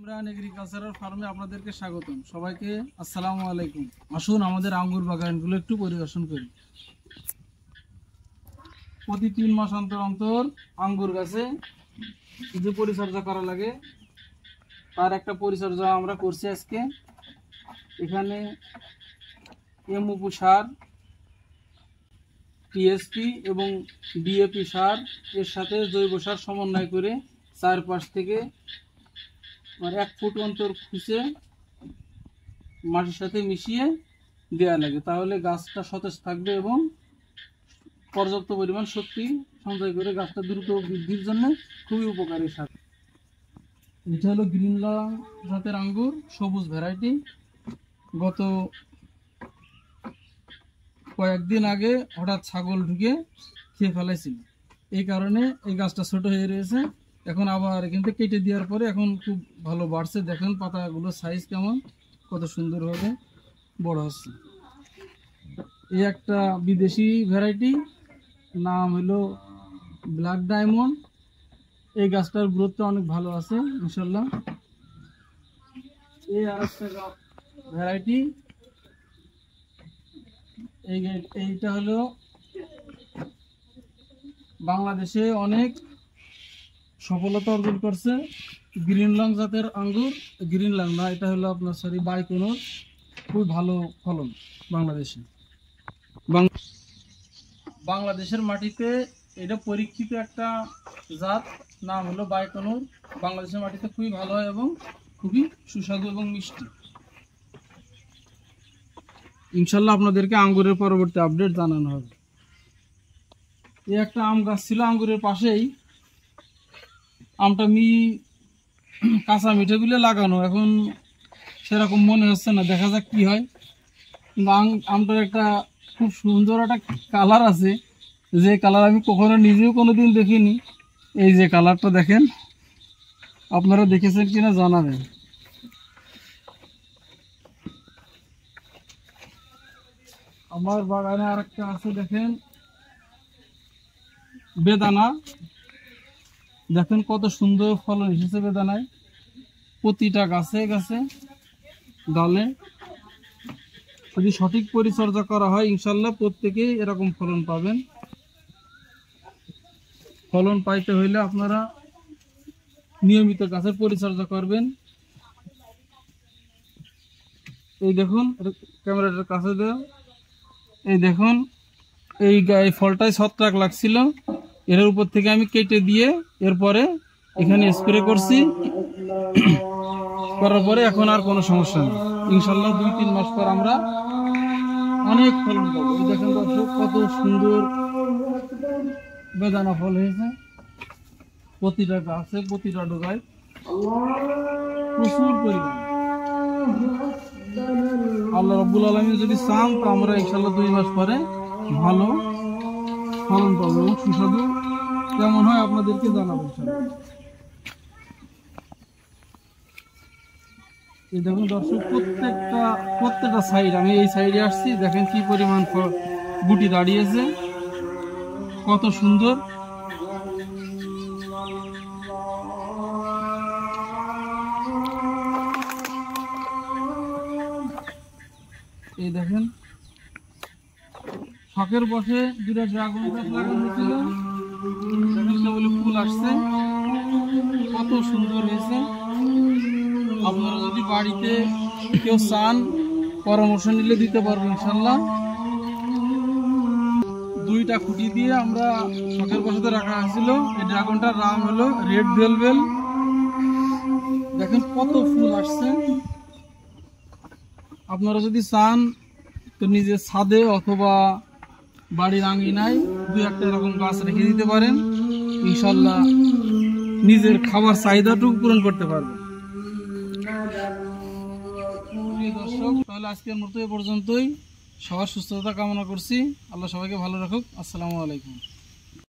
Imran agricultural ফার্মে আপনাদেরকে স্বাগতম। সবাইকে আসসালামু আলাইকুম। আসুন আমাদের আঙ্গুর বাগানগুলো একটু পরিদর্শন করি। প্রতি 3 মাস অন্তর অন্তর আঙ্গুর গাছে যে পরিচর্যা করা লাগে তার একটা পরিচর্যা আমরা করছি আজকে। এখানে এমওপি সার, টিএসপি এবং ডিএপি সার এর সাথে জৈব সার সমন্বয় করে চারপাশ থেকে 1 ফুট অন্তর খুঁজে মাটির সাথে মিশিয়ে দেওয়া লাগে, তাহলে গাছটা সতেজ থাকবে এবং পর্যাপ্ত পরিমাণ শক্তি সঞ্চয় করে গাছটা দ্রুত বৃদ্ধির জন্য খুবই উপকারী সার। এটা হলো গ্রিন লং জাতের আঙ্গুর, সবুজ ভ্যারাইটি। গত কয়েকদিন আগে হঠাৎ ছাগল ঢুকে খেয়ে ফেলাইছিল, এই কারণে এই গাছটা ছোট হয়ে রয়েছে। এখন আবার এখান থেকে কেটে দেওয়ার পরে এখন খুব ভালো বাড়ছে। দেখেন পাতাগুলো সাইজ কেমন, কত সুন্দরভাবে বড় হচ্ছে। এই একটা বিদেশি ভ্যারাইটি, নাম হলো ব্ল্যাক ডায়মন্ড। এই গাছটার গ্রোথটা অনেক ভালো আছে ইনশাল্লাহ। এই আরেকটা ভ্যারাইটি, এইটা হলো বাংলাদেশে অনেক সফলতা অর্জন করছে, গ্রিন লং জাতের আঙ্গুর। গ্রিন লং না, এটা হলো আপনার বাইকোনোর, খুব ভালো ফলন বাংলাদেশে। বাংলাদেশের মাটিতে এটা পরীক্ষিত একটা জাত, নাম হলো বাইকোনোর। বাংলাদেশের মাটিতে খুবই ভালো হয় এবং খুবই সুস্বাদু এবং মিষ্টি। ইনশাল্লাহ আপনাদেরকে আঙ্গুরের পরবর্তী আপডেট জানানো হবে। এই একটা আম গাছ ছিল আঙ্গুরের পাশেই, আমটা কাঁচা মিঠে বিলে লাগানো, এখন সেরকম মনে হচ্ছে না, দেখা যাক কি হয়। কিন্তু আমটার একটা খুব সুন্দর একটা কালার আছে, যে কালার আমি কখনো নিজেও কোনোদিন দেখিনি। এই যে কালারটা দেখেন, আপনারা দেখেছেন কিনা জানাবেন। আমার বাগানে আরেকটা আছে, দেখেন বেদানা। দেখেন কত সুন্দর ফলন এসেছে বেদানায়, প্রতিটা গাছে গাছে ডালে। যদি সঠিক পরিচর্যা করা হয় ইনশাল্লাহ প্রত্যেকেই এরকম ফলন পাবেন। ফলন পাইতে হইলে আপনারা নিয়মিত গাছের পরিচর্যা করবেন। এই দেখুন, ক্যামেরাটার কাছে দেও, এই দেখুন এই ফলটাই ছত্রাক লাগছিল, এর উপর থেকে আমি কেটে দিয়ে এরপরে এখানে স্প্রে করছি, করার পরে এখন আর কোনো সমস্যা নেই। ইনশাল্লাহ 2-3 মাস পর আমরা অনেক ফলন পাবো। এই দেখেন দর্শক, কত সুন্দর বেদানা ফল হয়েছে প্রতিটা গাছে, প্রতিটা ডোগায় প্রচুর পরিমাণ। আল্লাহ রাব্বুল আলামিন যদি চান তো আমরা ইনশাল্লাহ 2 মাস পরে ভালো ফলন পাবো এবং সুস্বাদু কেমন হয় আপনাদেরকে জানাবো ইনশাল্লাহ। এই দেখুন দর্শক, প্রত্যেকটা সাইড, আমি এই সাইডে আসছি, দেখেন কি পরিমাণ গুটি দাঁড়িয়েছে, কত সুন্দর। এই দেখেন শখের বসে 2টা ড্রাগন গাছ লাগানো হয়েছিল, দেখেন কেবল ফুল আসছে, কত সুন্দর হয়েছে। আপনারা যদি বাড়িতে কেউ চান পরামর্শ নিলে দিতে পারবো ইনশাল্লাহ। 2টা খুঁটি দিয়ে আমরা শখের বসাতে রাখা হয়েছিল। এই ড্রাগনটার নাম হলো রেড ভেলভেল। দেখেন কত ফুল আসছে। আপনারা যদি চান তো নিজের ছাদে অথবা বাড়ির আঙিনায় 2-1টা এরকম গাছ রেখে দিতে পারেন, ইনশাল্লাহ নিজের খাবার চাহিদাটুকু পূরণ করতে পারবেন। দর্শক, তাহলে আজকের মতো এ পর্যন্তই। সবার সুস্থতা কামনা করছি। আল্লাহ সবাইকে ভালো রাখুক। আসসালামু আলাইকুম।